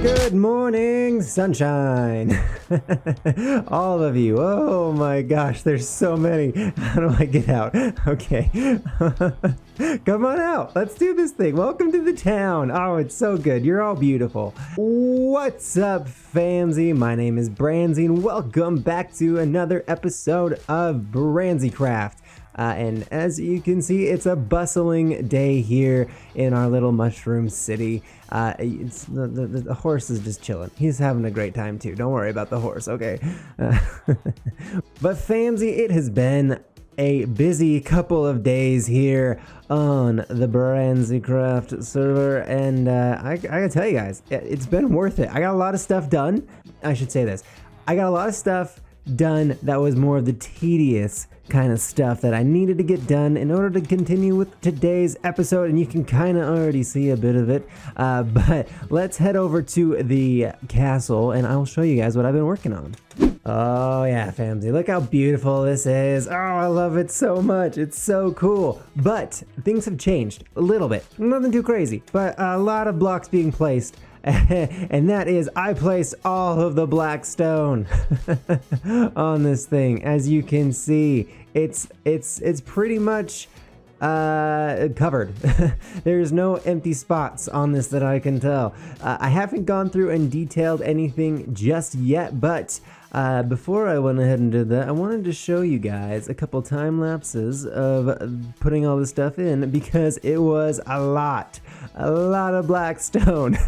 Good morning, sunshine. All of you. Oh my gosh, there's so many. How do I get out? Okay. Come on out. Let's do this thing. Welcome to the town. Oh, it's so good. You're all beautiful. What's up, famsy? My name is Branzy, and welcome back to another episode of BranzyCraft. And as you can see, it's a bustling day here in our little mushroom city. The horse is just chilling. He's having a great time too. Don't worry about the horse, okay? But famsy, it has been a busy couple of days here on the BranzyCraft server, and I gotta tell you guys, it's been worth it. I got a lot of stuff done. I should say this. I got a lot of stuff done that was more of the tedious kind of stuff that I needed to get done in order to continue with today's episode, and you can kind of already see a bit of it, but let's head over to the castle and I'll show you guys what I've been working on. Oh yeah, famsy, look how beautiful this is. Oh, I love it so much. It's so cool. But things have changed a little bit. Nothing too crazy, but a lot of blocks being placed. And that is, I placed all of the black stone on this thing. As you can see, it's pretty much covered. There's no empty spots on this that I can tell. I haven't gone through and detailed anything just yet, but before I went ahead and did that, I wanted to show you guys a couple time lapses of putting all this stuff in, because it was a lot of black stone.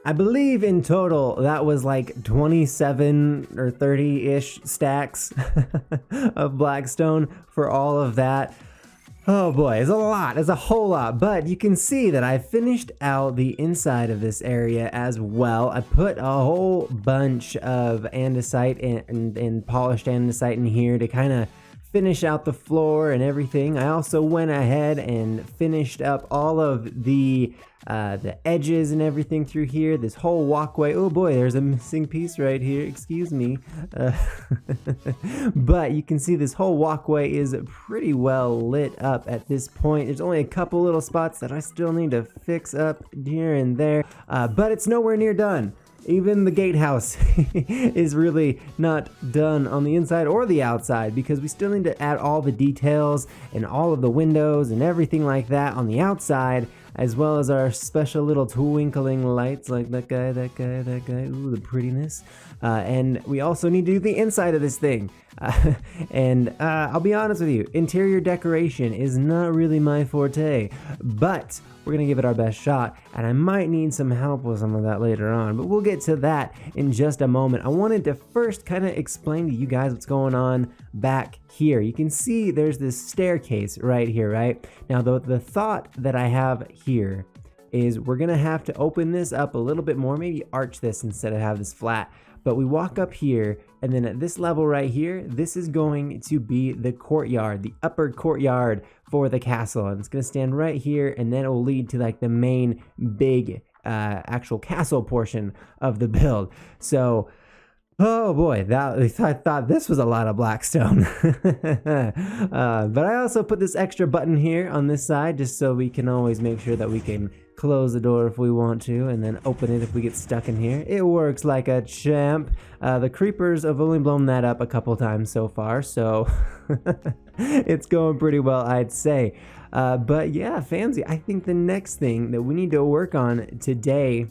I believe in total that was like 27 or 30-ish stacks of blackstone for all of that. Oh boy, it's a lot, it's a whole lot, but you can see that I finished out the inside of this area as well. I put a whole bunch of andesite and polished andesite in here to kind of finish out the floor and everything. I also went ahead and finished up all of the edges and everything through here. This whole walkway. Oh boy, there's a missing piece right here. Excuse me. But you can see this whole walkway is pretty well lit up at this point. There's only a couple little spots that I still need to fix up here and there, but it's nowhere near done. Even the gatehouse is really not done on the inside or the outside, because we still need to add all the details and all of the windows and everything like that on the outside, as well as our special little twinkling lights like that guy, ooh, the prettiness. And we also need to do the inside of this thing. And I'll be honest with you, interior decoration is not really my forte, but we're gonna give it our best shot, and I might need some help with some of that later on, but we'll get to that in just a moment. I wanted to first kind of explain to you guys what's going on back here. You can see there's this staircase right here, right? Now the thought that I have here is we're gonna have to open this up a little bit more, maybe arch this instead of have this flat. But we walk up here, and then at this level right here, this is going to be the courtyard, the upper courtyard for the castle. And it's going to stand right here, and then it will lead to like the main big actual castle portion of the build. So, oh boy, I thought this was a lot of blackstone. But I also put this extra button here on this side just so we can always make sure that we can close the door if we want to, and then open it if we get stuck in here. It works like a champ. The creepers have only blown that up a couple times so far, so it's going pretty well, I'd say. But yeah, Famsy, I think the next thing that we need to work on today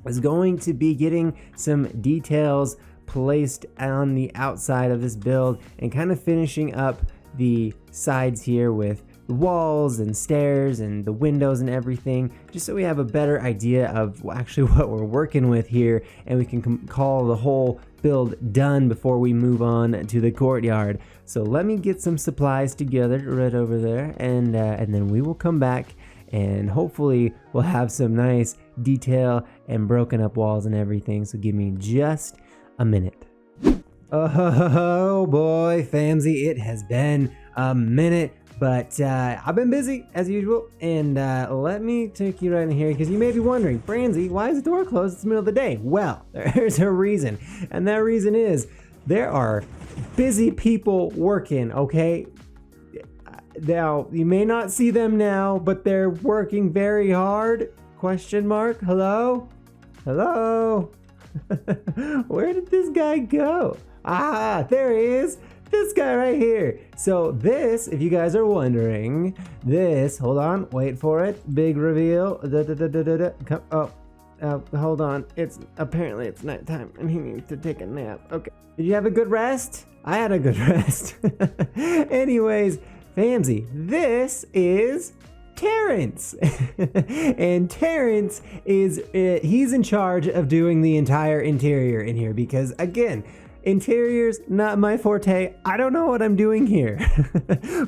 is going to be getting some details placed on the outside of this build and kind of finishing up the sides here with the walls and stairs and the windows and everything, just so we have a better idea of actually what we're working with here, and we can call the whole build done before we move on to the courtyard. So let me get some supplies together right over there, and then we will come back, and hopefully we'll have some nice detail and broken up walls and everything. So give me just a minute. Oh boy, Famsy, it has been a minute. But I've been busy as usual, and let me take you right in here, because you may be wondering, Franzy, why is the door closed? It's the middle of the day. Well, there's a reason, and that reason is there are busy people working, okay? Now, you may not see them now, but they're working very hard. Question mark? Hello? Hello? Where did this guy go? Ah, there he is. This guy right here. So this, if you guys are wondering, this, hold on, wait for it, big reveal. Come, hold on, apparently it's nighttime and he needs to take a nap. Okay, did you have a good rest? I had a good rest. Anyways, Famsy, this is Terrence. And Terrence is, he's in charge of doing the entire interior in here, because again, interiors, not my forte. I don't know what I'm doing here.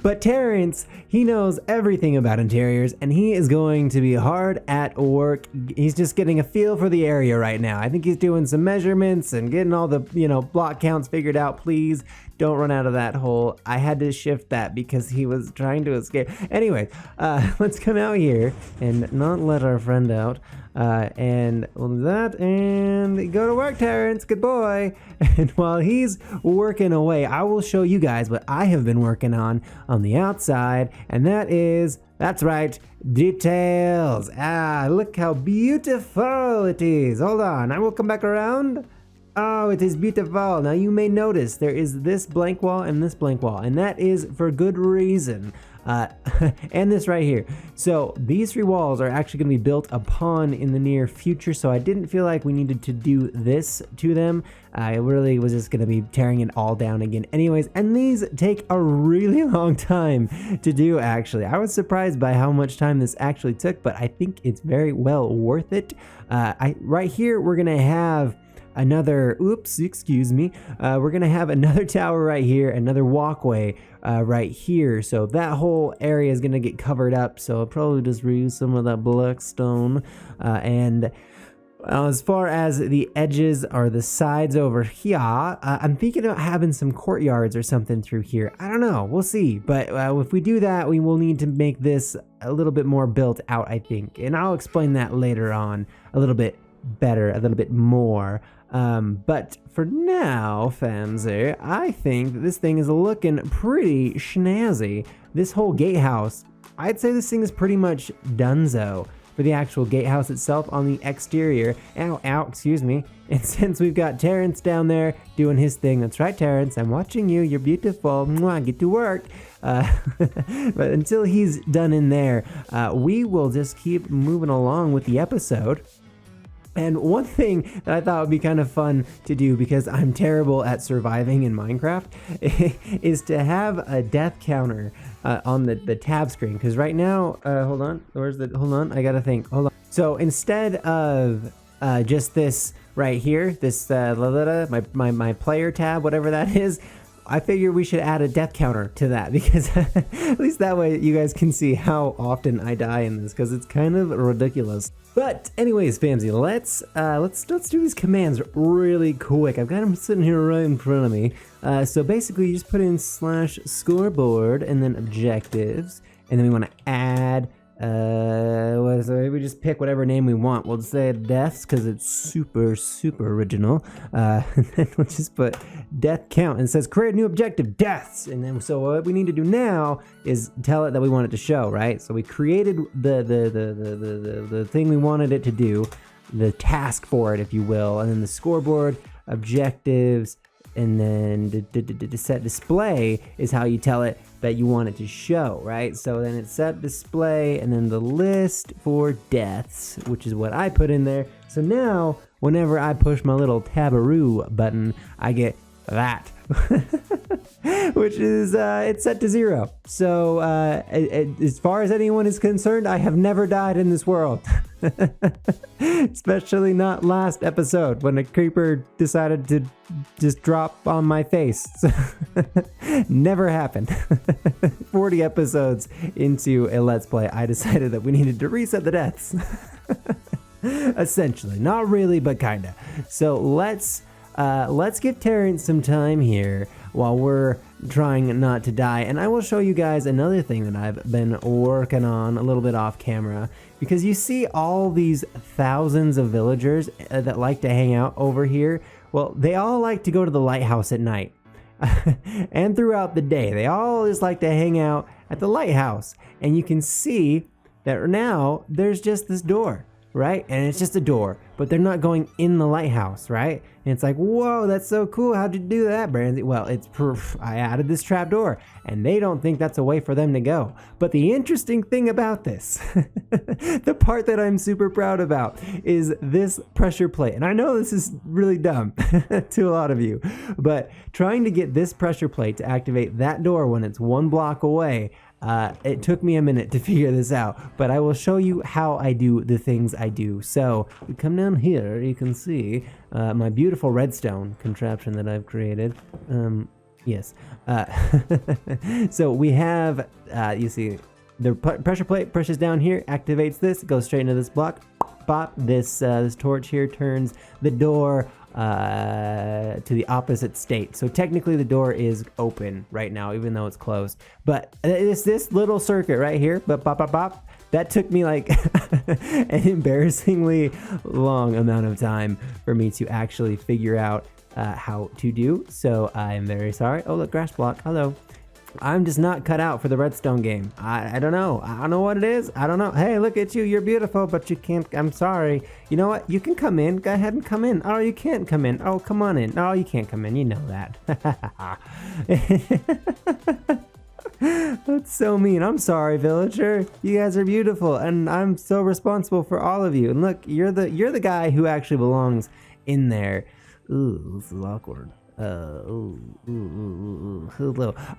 But Terrence, he knows everything about interiors, and he is going to be hard at work. He's just getting a feel for the area right now. I think he's doing some measurements and getting all the, block counts figured out. Please don't run out of that hole. I had to shift that because he was trying to escape. Anyway, let's come out here and not let our friend out. And we'll do that, and go to work, Terrence. Good boy. And while he's working away, I will show you guys what I have been working on the outside, and that's right, details. Look how beautiful it is. Hold on, I will come back around. Oh, it is beautiful. Now you may notice there is this blank wall and this blank wall, and that is for good reason. And this right here. So these three walls are actually going to be built upon in the near future, so I didn't feel like we needed to do this to them. I really was just going to be tearing it all down again anyways, and these take a really long time to do actually. I was surprised by how much time this actually took, but I think it's very well worth it. Right here we're going to have another, we're gonna have another tower right here, another walkway right here, so that whole area is gonna get covered up, so I'll probably just reuse some of that black stone. And as far as the edges or the sides over here, I'm thinking about having some courtyards or something through here. I don't know, we'll see, but if we do that, we will need to make this a little bit more built out, I think, and I'll explain that later on a little bit better, a little bit more. But for now, Famsy, I think that this thing is looking pretty snazzy. This whole gatehouse, I'd say this thing is pretty much donezo for the actual gatehouse itself on the exterior. Excuse me. And since we've got Terrence down there doing his thing, that's right, Terrence, I'm watching you, you're beautiful, mwah, get to work. But until he's done in there, we will just keep moving along with the episode. And one thing that I thought would be kind of fun to do, because I'm terrible at surviving in Minecraft, is to have a death counter on the tab screen. Because right now, hold on, hold on, I gotta think, hold on. So instead of just this right here, this my player tab, whatever that is, I figure we should add a death counter to that, because at least that way you guys can see how often I die in this, because it's kind of ridiculous. But anyways, Famsy, let's do these commands really quick. I've got them sitting here right in front of me. So basically, you just put in /scoreboard and then objectives, and then we want to add. We just pick whatever name we want. We'll say deaths because it's super original. And then we'll just put death count, and it says create a new objective, deaths. And then so what we need to do now is tell it that we want it to show, right? So we created the thing we wanted it to do, the task for it, if you will, and then the scoreboard, objectives, and then the set display is how you tell it that you want it to show, right? So then it's set display, and then the list for deaths, which is what I put in there. So now, whenever I push my little tabaroo button, I get that, which is, it's set to 0. So as far as anyone is concerned, I have never died in this world. Especially not last episode when a creeper decided to just drop on my face. Never happened. 40 episodes into a Let's Play, I decided that we needed to reset the deaths. Essentially, not really, but kinda. So let's give Terrence some time here while we're trying not to die, and I will show you guys another thing that I've been working on a little bit off camera, because you see all these thousands of villagers that like to hang out over here. Well, they all like to go to the lighthouse at night and throughout the day. They all just like to hang out at the lighthouse, and you can see that now there's just this door, right? And it's just a door, but they're not going in the lighthouse, right? And it's like, whoa, that's so cool. How'd you do that, Brandy? Well, it's proof. I added this trap door, and they don't think that's a way for them to go. But the interesting thing about this, the part that I'm super proud about, is this pressure plate. And I know this is really dumb to a lot of you, but trying to get this pressure plate to activate that door when it's 1 block away, it took me a minute to figure this out, but I will show you how I do the things I do. So we come down here, you can see my beautiful redstone contraption that I've created. Yes. So we have, you see, the pressure plate pushes down here, activates this, goes straight into this block. Pop, this torch here turns the door to the opposite state. So technically the door is open right now, even though it's closed. But it's this little circuit right here, but pop, pop, pop. That took me like an embarrassingly long amount of time for me to actually figure out how to do. So I'm very sorry. Oh, look, grass block. Hello. I'm just not cut out for the redstone game. I don't know. I don't know what it is. I don't know. Hey, look at you. You're beautiful, but you can't. I'm sorry. You know what? You can come in. Go ahead and come in. Oh, you can't come in. Oh, come on in. No, you can't come in. You know that. That's so mean. I'm sorry, villager. You guys are beautiful, and I'm so responsible for all of you. And look, you're the guy who actually belongs in there. Ooh, this is awkward.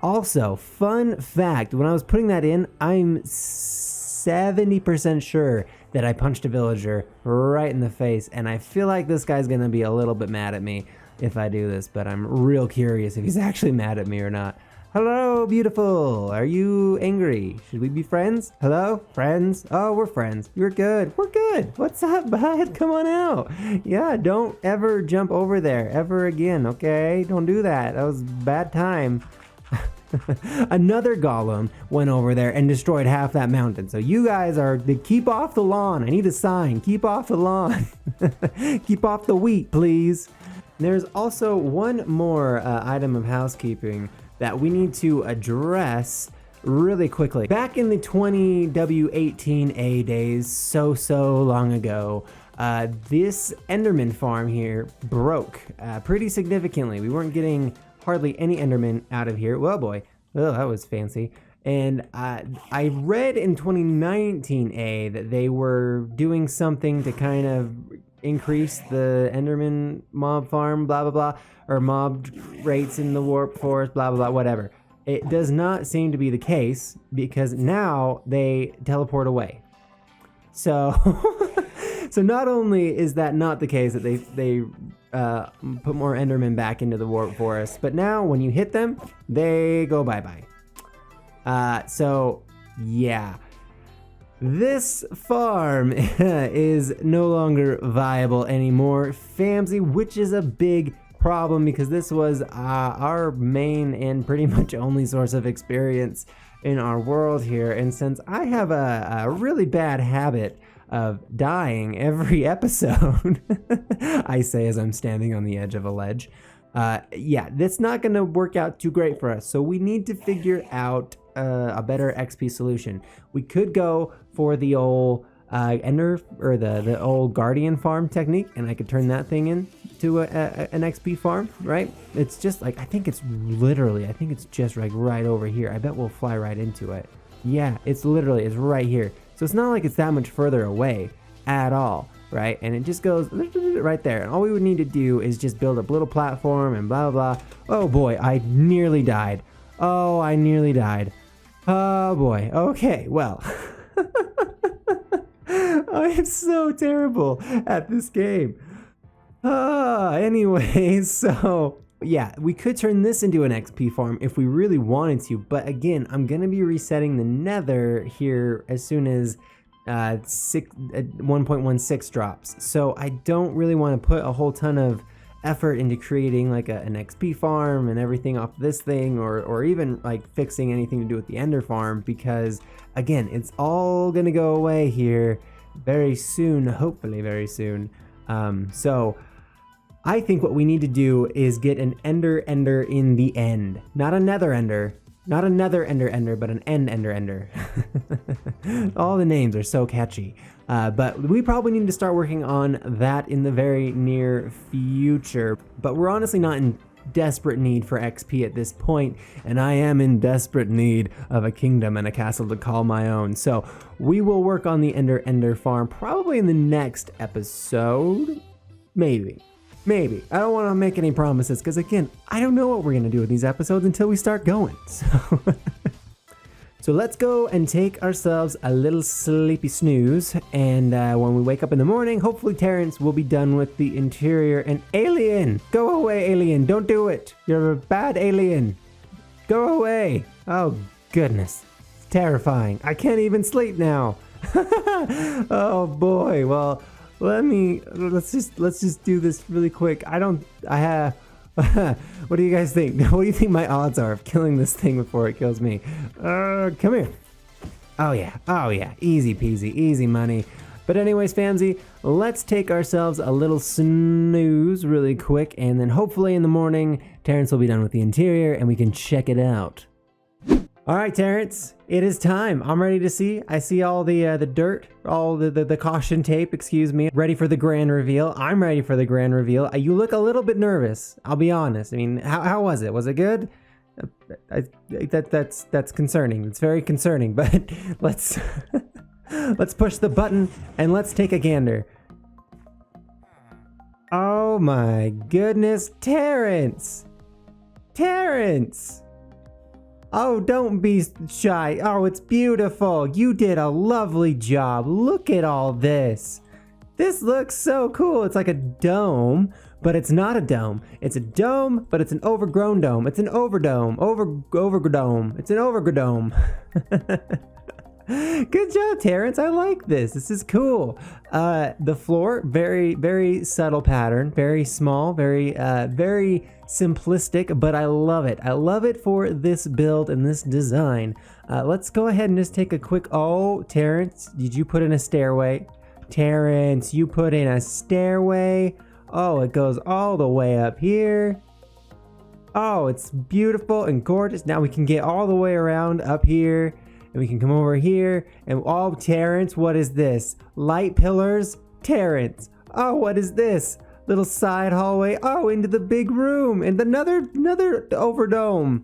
Also, fun fact, when I was putting that in, I'm 70% sure that I punched a villager right in the face, and I feel like this guy's gonna be a little bit mad at me if I do this, but I'm real curious if he's actually mad at me or not. Hello, beautiful. Are you angry? Should we be friends? Hello, friends? Oh, we're friends. You're good. We're good. What's up, bud? Come on out. Yeah, don't ever jump over there ever again, okay? Don't do that. That was a bad time. Another golem went over there and destroyed half that mountain. So you guys are to keep off the lawn. I need a sign. Keep off the lawn. Keep off the wheat, please. There's also one more item of housekeeping that we need to address really quickly. Back in the 20W18A days, so long ago, this Enderman farm here broke pretty significantly. We weren't getting hardly any Enderman out of here. Well, boy, oh, that was fancy. And I read in 2019A that they were doing something to kind of increase the Enderman mob farm, blah, blah, blah, or mob rates in the warp forest, blah, blah, blah, whatever. It does not seem to be the case because now they teleport away. So, so not only is that not the case that they put more Endermen back into the warp forest, but now when you hit them, they go bye-bye. So yeah, this farm is no longer viable anymore, Famsy, which is a big problem because this was our main and pretty much only source of experience in our world here. And since I have a really bad habit of dying every episode, I say as I'm standing on the edge of a ledge, yeah, that's not going to work out too great for us. So we need to figure out a better XP solution. We could go for the old Ender or the old Guardian farm technique, and I could turn that thing into an XP farm, right? It's just like I think it's just like right over here. I bet we'll fly right into it. Yeah, it's right here. So it's not like it's that much further away at all, right? And it just goes right there. And all we would need to do is just build a little platform and blah, blah, blah. Oh boy, I nearly died. Oh, I nearly died. Oh boy. Okay, well. I am so terrible at this game. Anyways, so yeah, we could turn this into an XP farm if we really wanted to, but again, I'm gonna be resetting the Nether here as soon as 1.16 drops. So I don't really want to put a whole ton of effort into creating like an XP farm and everything off this thing, or even like fixing anything to do with the Ender farm, because again, it's all gonna go away here very soon, hopefully very soon. So I think what we need to do is get an Ender in the end. Not a Nether Ender. Not another Ender, but an Ender. All the names are so catchy. But we probably need to start working on that in the very near future. But we're honestly not in desperate need for XP at this point, and I am in desperate need of a kingdom and a castle to call my own. So we will work on the Ender farm probably in the next episode. Maybe. I don't want to make any promises because again, I don't know what we're going to do with these episodes until we start going. So let's go and take ourselves a little sleepy snooze, and when we wake up in the morning, hopefully Terrence will be done with the interior. And alien, go away, alien, don't do it. You're a bad alien. Go away. Oh goodness, it's terrifying. I can't even sleep now. Oh boy. Well, let's just do this really quick. What do you guys think? What do you think my odds are of killing this thing before it kills me? Come here. Oh yeah, easy peasy, easy money. But anyways, Famsy, let's take ourselves a little snooze really quick, and then hopefully in the morning, Terrence will be done with the interior and we can check it out. All right, Terrence, it is time. I'm ready to see. I see all the dirt, all the caution tape, excuse me. Ready for the grand reveal. I'm ready for the grand reveal. You look a little bit nervous, I'll be honest. I mean, how was it? Was it good? That's concerning. It's very concerning, but let's push the button and let's take a gander. Oh my goodness, Terrence! Oh, don't be shy. Oh, it's beautiful. You did a lovely job. Look at all this. This looks so cool. It's like a dome, but it's not a dome. It's a dome, but it's an overgrown dome. It's an overdome. Overdome. It's an overdome. Good job, Terrence. I like this. This is cool. The floor, very, very subtle pattern. Very small, very simplistic, but I love it. I love it for this build and this design. Let's go ahead and just take a quick... Oh, Terrence, did you put in a stairway? Terrence, you put in a stairway. Oh, it goes all the way up here. Oh, it's beautiful and gorgeous. Now we can get all the way around up here. And we can come over here and oh, Terrence, what is this? Light pillars? Terrence. Oh, what is this? Little side hallway. Oh, into the big room and another overdome.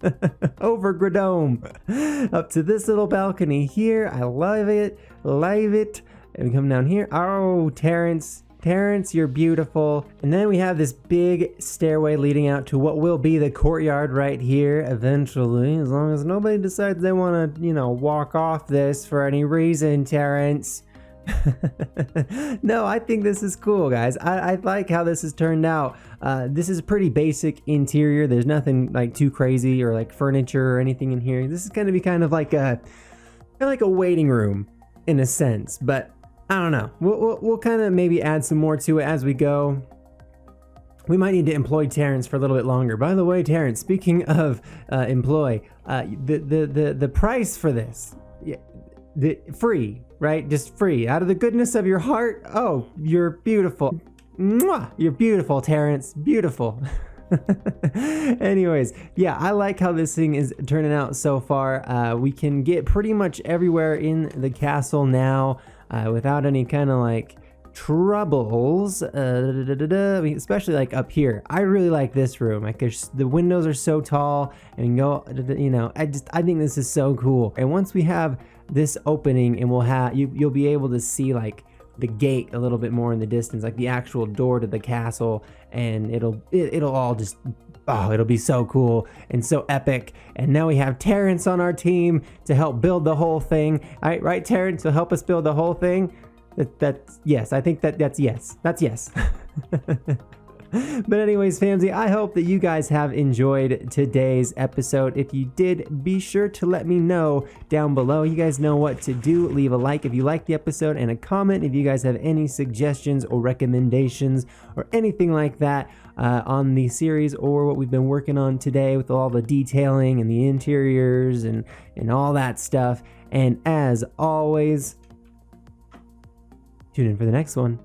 Overgradome. Up to this little balcony here. I love it. And we come down here. Oh, Terrence, Terrence, you're beautiful. And then we have this big stairway leading out to what will be the courtyard right here eventually, as long as nobody decides they want to, you know, walk off this for any reason, Terrence. No, I think this is cool, guys. I like how this has turned out. This is a pretty basic interior. There's nothing like too crazy or like furniture or anything in here. This is going to be kind of like a waiting room in a sense, but I don't know. We'll kind of maybe add some more to it as we go. We might need to employ Terrence for a little bit longer. By the way, Terrence, speaking of employ, the price for this, free, right? Just free, out of the goodness of your heart. Oh, you're beautiful. Mwah! You're beautiful, Terrence. Beautiful. Anyways, yeah, I like how this thing is turning out so far. We can get pretty much everywhere in the castle now without any kind of like troubles, especially like up here. I really like this room because the windows are so tall and go, you know, I think this is so cool. And once we have this opening, and we'll have you'll be able to see like the gate a little bit more in the distance, like the actual door to the castle, and it'll all just, oh, it'll be so cool and so epic. And now we have Terrence on our team to help build the whole thing. All right, Terrence, to help us build the whole thing. That's yes. I think that's yes. That's yes. But anyways, family, I hope that you guys have enjoyed today's episode. If you did, be sure to let me know down below. You guys know what to do. Leave a like if you liked the episode, and a comment if you guys have any suggestions or recommendations or anything like that on the series or what we've been working on today with all the detailing and the interiors and all that stuff. And as always, tune in for the next one.